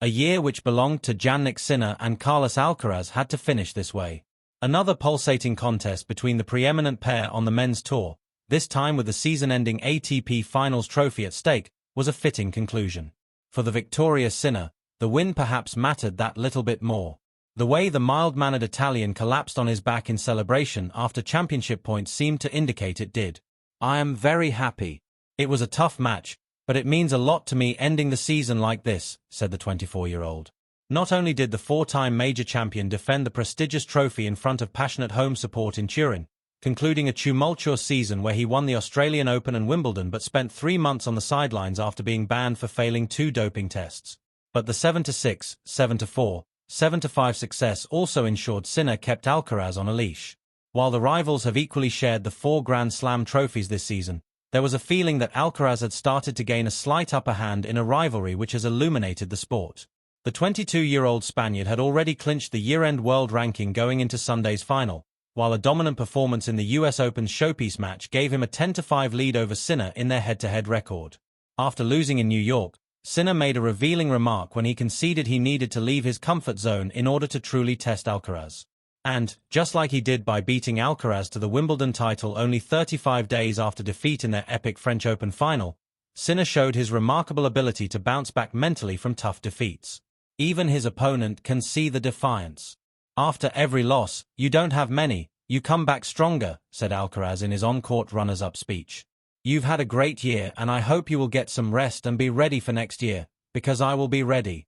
A year which belonged to Jannik Sinner and Carlos Alcaraz had to finish this way. Another pulsating contest between the preeminent pair on the men's tour, this time with the season-ending ATP Finals trophy at stake, was a fitting conclusion. For the victorious Sinner, the win perhaps mattered that little bit more. The way the mild-mannered Italian collapsed on his back in celebration after championship points seemed to indicate it did. "I am very happy. It was a tough match, but it means a lot to me ending the season like this," said the 24-year-old. Not only did the four-time major champion defend the prestigious trophy in front of passionate home support in Turin, concluding a tumultuous season where he won the Australian Open and Wimbledon but spent 3 months on the sidelines after being banned for failing 2 doping tests. But the 7-6, 7-4, 7-5 success also ensured Sinner kept Alcaraz on a leash. While the rivals have equally shared the 4 Grand Slam trophies this season, there was a feeling that Alcaraz had started to gain a slight upper hand in a rivalry which has illuminated the sport. The 22-year-old Spaniard had already clinched the year-end world ranking going into Sunday's final, while a dominant performance in the US Open's showpiece match gave him a 10-5 lead over Sinner in their head-to-head record. After losing in New York, Sinner made a revealing remark when he conceded he needed to leave his comfort zone in order to truly test Alcaraz. And, just like he did by beating Alcaraz to the Wimbledon title only 35 days after defeat in their epic French Open final, Sinner showed his remarkable ability to bounce back mentally from tough defeats. Even his opponent can see the defiance. "After every loss, you don't have many, you come back stronger," said Alcaraz in his on-court runners-up speech. "You've had a great year and I hope you will get some rest and be ready for next year, because I will be ready."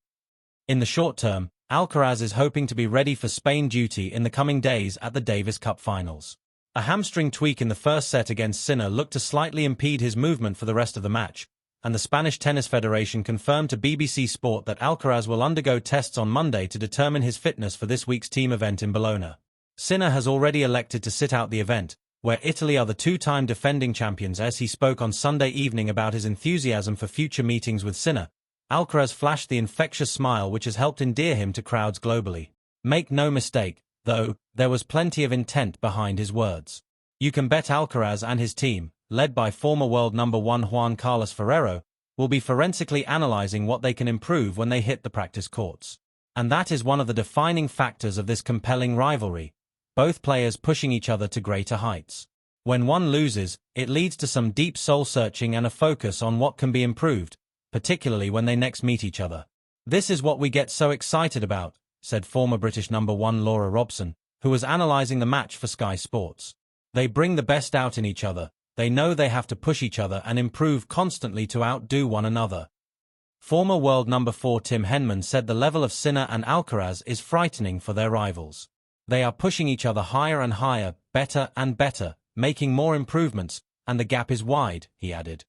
In the short term, Alcaraz is hoping to be ready for Spain duty in the coming days at the Davis Cup finals. A hamstring tweak in the first set against Sinner looked to slightly impede his movement for the rest of the match, and the Spanish Tennis Federation confirmed to BBC Sport that Alcaraz will undergo tests on Monday to determine his fitness for this week's team event in Bologna. Sinner has already elected to sit out the event, where Italy are the 2-time defending champions. As he spoke on Sunday evening about his enthusiasm for future meetings with Sinner, Alcaraz flashed the infectious smile which has helped endear him to crowds globally. Make no mistake, though, there was plenty of intent behind his words. You can bet Alcaraz and his team, led by former world number 1 Juan Carlos Ferrero, will be forensically analyzing what they can improve when they hit the practice courts. And that is one of the defining factors of this compelling rivalry, both players pushing each other to greater heights. When one loses, it leads to some deep soul-searching and a focus on what can be improved, particularly when they next meet each other. "This is what we get so excited about," said former British number 1 Laura Robson, who was analysing the match for Sky Sports. "They bring the best out in each other. They know they have to push each other and improve constantly to outdo one another." Former world number 4 Tim Henman said the level of Sinner and Alcaraz is frightening for their rivals. "They are pushing each other higher and higher, better and better, making more improvements, and the gap is wide," he added.